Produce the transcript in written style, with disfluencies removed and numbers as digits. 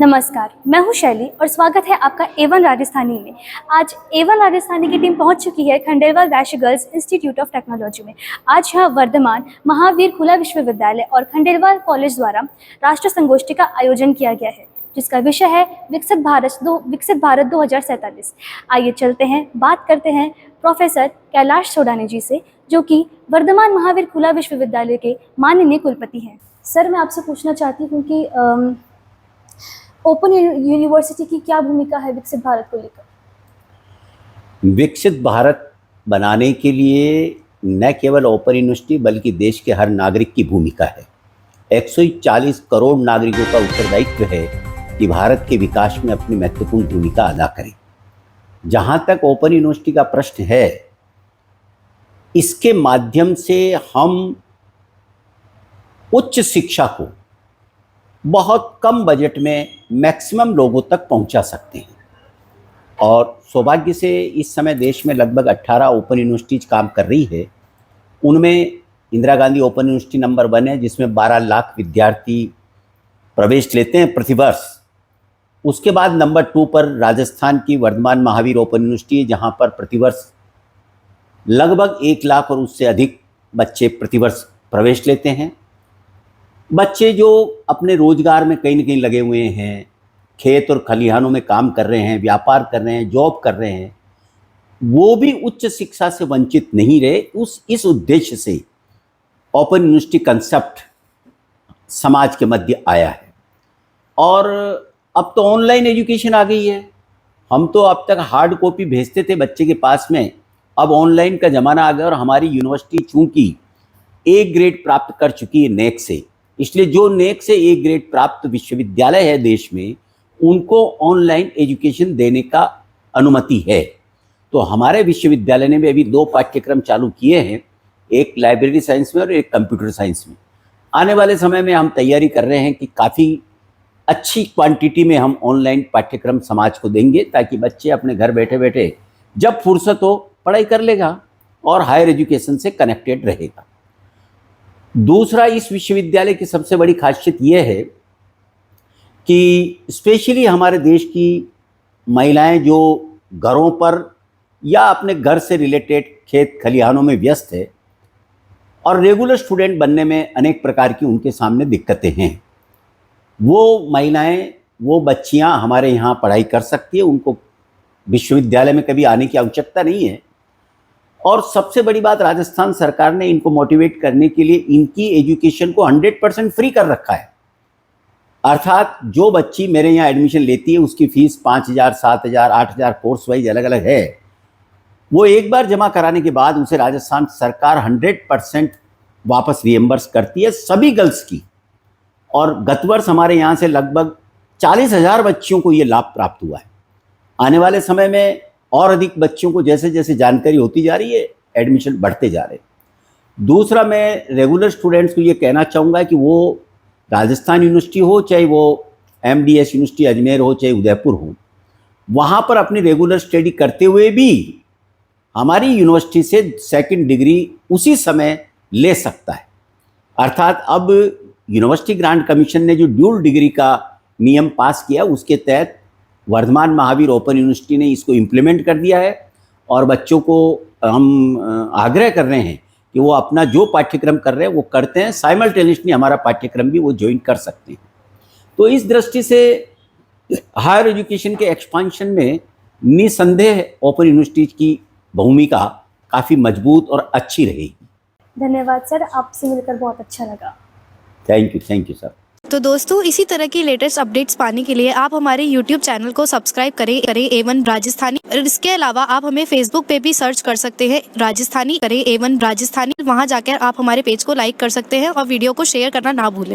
नमस्कार, मैं हूं शैली और स्वागत है आपका A1 राजस्थानी में। आज A1 राजस्थानी की टीम पहुंच चुकी है खंडेलवाल वैश्य गर्ल्स इंस्टीट्यूट ऑफ टेक्नोलॉजी में। आज यहाँ वर्धमान महावीर खुला विश्वविद्यालय और खंडेलवाल कॉलेज द्वारा राष्ट्र संगोष्ठी का आयोजन किया गया है, जिसका विषय है विकसित भारत 2047। आइए चलते हैं, बात करते हैं प्रोफेसर कैलाश सोडानी जी से, जो कि वर्धमान महावीर खुला विश्वविद्यालय के माननीय कुलपति हैं। सर, मैं आपसे पूछना चाहती हूँ कि ओपन यूनिवर्सिटी की क्या भूमिका है विकसित भारत को लेकर? विकसित भारत बनाने के लिए न केवल ओपन यूनिवर्सिटी बल्कि देश के हर नागरिक की भूमिका है। 140 करोड़ नागरिकों का उत्तरदायित्व है कि भारत के विकास में अपनी महत्वपूर्ण भूमिका अदा करें। जहाँ तक ओपन यूनिवर्सिटी का प्रश्न है, इसके माध्यम से हम उच्च शिक्षा को बहुत कम बजट में मैक्सिमम लोगों तक पहुंचा सकते हैं। और सौभाग्य से इस समय देश में लगभग 18 ओपन यूनिवर्सिटीज काम कर रही है। उनमें Indira Gandhi open university number 1 है, जिसमें 12 लाख विद्यार्थी प्रवेश लेते हैं प्रतिवर्ष। उसके बाद नंबर 2 पर राजस्थान की वर्धमान महावीर ओपन यूनिवर्सिटी है, जहां पर प्रतिवर्ष लगभग 1 लाख और उससे अधिक बच्चे प्रतिवर्ष प्रवेश लेते हैं। बच्चे जो अपने रोजगार में कहीं न कहीं लगे हुए हैं, खेत और खलिहानों में काम कर रहे हैं, व्यापार कर रहे हैं, जॉब कर रहे हैं, वो भी उच्च शिक्षा से वंचित नहीं रहे। इस उद्देश्य से ओपन यूनिवर्सिटी कंसेप्ट समाज के मध्य आया है। और अब तो ऑनलाइन एजुकेशन आ गई है। हम तो अब तक हार्ड कॉपी भेजते थे बच्चे के पास में, अब ऑनलाइन का ज़माना आ गया। और हमारी यूनिवर्सिटी चूँकि A ग्रेड प्राप्त कर चुकी है नेक से, इसलिए जो नेक से A ग्रेड प्राप्त विश्वविद्यालय है देश में, उनको ऑनलाइन एजुकेशन देने का अनुमति है। तो हमारे विश्वविद्यालय ने भी अभी 2 पाठ्यक्रम चालू किए हैं, एक लाइब्रेरी साइंस में और एक कंप्यूटर साइंस में। आने वाले समय में हम तैयारी कर रहे हैं कि काफ़ी अच्छी क्वांटिटी में हम ऑनलाइन पाठ्यक्रम समाज को देंगे, ताकि बच्चे अपने घर बैठे बैठे जब फुर्सत हो पढ़ाई कर लेगा और हायर एजुकेशन से कनेक्टेड रहेगा। दूसरा, इस विश्वविद्यालय की सबसे बड़ी खासियत यह है कि स्पेशली हमारे देश की महिलाएं जो घरों पर या अपने घर से रिलेटेड खेत खलिहानों में व्यस्त है और रेगुलर स्टूडेंट बनने में अनेक प्रकार की उनके सामने दिक्कतें हैं, वो महिलाएं, वो बच्चियां हमारे यहाँ पढ़ाई कर सकती है। उनको विश्वविद्यालय में कभी आने की आवश्यकता नहीं है। और सबसे बड़ी बात, राजस्थान सरकार ने इनको मोटिवेट करने के लिए इनकी एजुकेशन को 100% फ्री कर रखा है। अर्थात जो बच्ची मेरे यहाँ एडमिशन लेती है, उसकी फ़ीस 5,000, 7,000, 8,000 कोर्स वाइज अलग अलग है। वो एक बार जमा कराने के बाद उसे राजस्थान सरकार 100% वापस रिएम्बर्स करती है सभी गर्ल्स की। और गत वर्ष हमारे यहाँ से लगभग 40,000 बच्चियों को ये लाभ प्राप्त हुआ है। आने वाले समय में और अधिक बच्चों को जैसे जैसे जानकारी होती जा रही है, एडमिशन बढ़ते जा रहे हैं। दूसरा, मैं रेगुलर स्टूडेंट्स को ये कहना चाहूँगा कि वो राजस्थान यूनिवर्सिटी हो, चाहे वो MDS यूनिवर्सिटी अजमेर हो, चाहे उदयपुर हो, वहाँ पर अपनी रेगुलर स्टडी करते हुए भी हमारी यूनिवर्सिटी से सेकंड डिग्री उसी समय ले सकता है। अर्थात अब यूनिवर्सिटी ग्रांट कमीशन ने जो ड्यूल डिग्री का नियम पास किया, उसके तहत वर्धमान महावीर ओपन यूनिवर्सिटी ने इसको इम्प्लीमेंट कर दिया है। और बच्चों को हम आग्रह कर रहे हैं कि वो अपना जो पाठ्यक्रम कर रहे हैं वो करते हैं, साइमल्टेनियसली हमारा पाठ्यक्रम भी वो ज्वाइन कर सकते हैं। तो इस दृष्टि से हायर एजुकेशन के एक्सपांशन में निसंदेह ओपन यूनिवर्सिटीज की भूमिका काफ़ी मजबूत और अच्छी रहेगी। धन्यवाद सर, आपसे मिलकर बहुत अच्छा लगा। Thank you sir. तो दोस्तों, इसी तरह की लेटेस्ट अपडेट्स पाने के लिए आप हमारे YouTube चैनल को सब्सक्राइब करें A1 राजस्थानी। और इसके अलावा आप हमें Facebook पे भी सर्च कर सकते हैं, राजस्थानी करें A1 राजस्थानी। वहां जाकर आप हमारे पेज को लाइक कर सकते हैं और वीडियो को शेयर करना ना भूलें।